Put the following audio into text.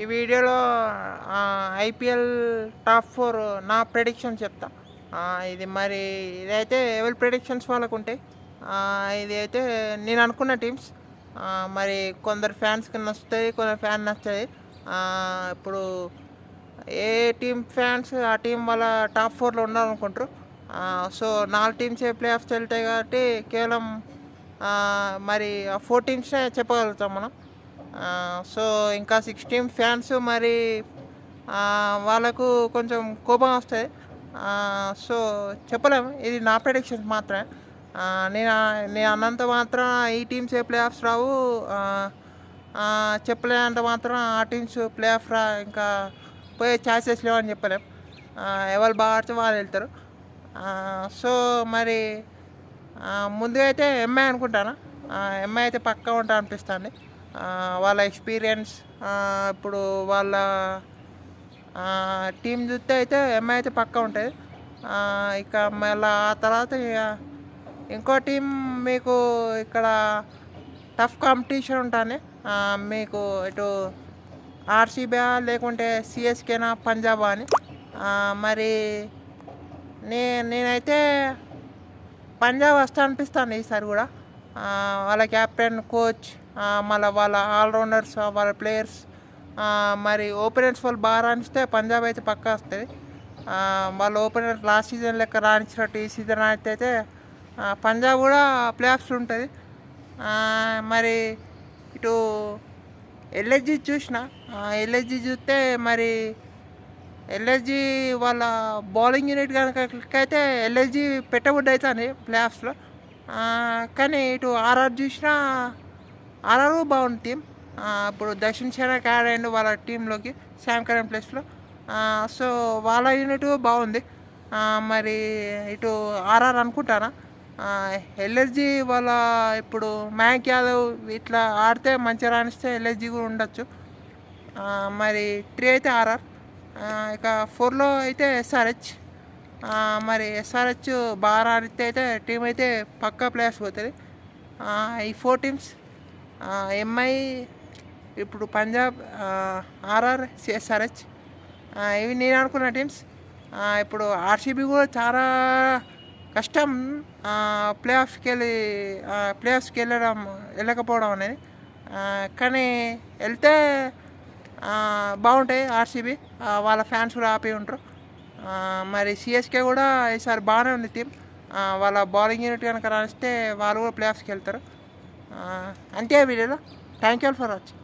ఈ వీడియోలో IPL top 4 నా ప్రెడిక్షన్ చెప్తా. ఇది మరి ఇదైతే ఎవరి ప్రెడిక్షన్స్ వాళ్ళకు ఉంటాయి. ఇది అయితే నేను అనుకున్న టీమ్స్. మరి కొందరు ఫ్యాన్స్కి నచ్చుతాయి, కొందరు ఫ్యాన్ నచ్చాయి. ఇప్పుడు ఏ టీం ఫ్యాన్స్ ఆ టీం వాళ్ళ టాప్ 4లో ఉండాలనుకుంటారు. సో 4 టీమ్సే ప్లే ఆఫ్స్ వెళ్తాయి కాబట్టి కేవలం మరి ఆ 4 టీమ్స్నే చెప్పగలుగుతాం మనం. సో ఇంకా 6 టీమ్ ఫ్యాన్స్ మరి వాళ్ళకు కొంచెం కోపం వస్తుంది. సో చెప్పలేము, ఇది నా ప్రెడిక్షన్స్ మాత్రమే. నేను నేను అన్నంత మాత్రం ఈ టీమ్సే ప్లే ఆఫ్స్ రావు, చెప్పలేనంత మాత్రం ఆ టీమ్స్ ప్లే ఆఫ్ ఇంకా పోయే ఛాన్సెస్ లేవని చెప్పలేం. ఎవరు బాగా ఆడితే వాళ్ళు వెళ్తారు. సో మరి ముందుగా అయితే ఎంఐ అనుకుంటాను. ఎంఐ అయితే పక్కా ఉంటా అనిపిస్తుంది. వాళ్ళ ఎక్స్పీరియన్స్, ఇప్పుడు వాళ్ళ టీం చూస్తే అయితే ఎంఐ అయితే పక్కా ఉంటుంది. ఇక మళ్ళీ ఆ తర్వాత ఇంకో టీం మీకు ఇక్కడ టఫ్ కాంపిటీషన్ ఉంటుంది. మీకు ఇటు ఆర్సీబీ లేకుంటే సిఎస్కేనా పంజాబ్ అని. మరి నేనైతే పంజాబ్ వస్తా అనిపిస్తాను ఈసారి కూడా. వాళ్ళ క్యాప్టెన్, కోచ్, మళ్ళీ వాళ్ళ ఆల్రౌండర్స్, వాళ్ళ ప్లేయర్స్, మరి ఓపెనర్స్ వాళ్ళు బాగా రాణిస్తే పంజాబ్ అయితే పక్కా వస్తుంది. వాళ్ళ ఓపెనర్ లాస్ట్ సీజన్ లెక్క రాణించినట్టు ఈ సీజన్ అయితే పంజాబ్ కూడా ప్లే ఆఫ్స్ ఉంటుంది. మరి ఇటు ఎల్ఎస్జీ ఎల్ఎస్జీ చూస్తే మరి ఎల్ఎస్జీ వాళ్ళ బౌలింగ్ యూనిట్ కనుక అయితే ఎల్ఎస్జీ పెట్టబుడ్డి అవుతుంది ప్లే ఆఫ్స్లో. కానీ ఇటు ఆర్ఆర్ చూసినా ఆర్ఆర్ బాగుంది టీం. ఇప్పుడు దక్షిణ్ సేనకి యాడ్ అయ్యిండు వాళ్ళ టీంలోకి శామ్ కరణ్ ప్లేస్లో. సో వాళ్ళ యూనిట్ బాగుంది. మరి ఇటు ఆర్ఆర్ అనుకుంటానా. ఎల్ఎస్జీ వాళ్ళ ఇప్పుడు మయాంక్ యాదవ్ ఇట్లా ఆడితే మంచిగా రాణిస్తే ఎల్ఎస్జీ కూడా ఉండొచ్చు. మరి 3 అయితే ఆర్ఆర్. ఇక 4లో అయితే ఎస్ఆర్హెచ్. మరి ఎస్ఆర్హెచ్ బాగా రాణిస్తే అయితే టీం అయితే పక్కా ప్లేయర్స్ పోతుంది. ఈ 4 టీమ్స్ ఎంఐ, ఇప్పుడు పంజాబ్, ఆర్ఆర్, ఎస్ఆర్హెచ్, ఇవి నేను అనుకున్న టీమ్స్. ఇప్పుడు ఆర్సీబీ కూడా చాలా కష్టం ప్లే ఆఫ్స్కి వెళ్ళకపోవడం అనేది. కానీ వెళ్తే బాగుంటాయి ఆర్సీబీ, వాళ్ళ ఫ్యాన్స్ కూడా హ్యాపీ ఉంటారు. మరి సిఎస్కే కూడా ఈసారి బాగానే ఉంది టీం. వాళ్ళ బౌలింగ్ యూనిట్ కనుక రాస్తే వాళ్ళు కూడా ప్లే ఆఫ్స్కి వెళ్తారు. అంతే వీడియోలో. Thank you for watching.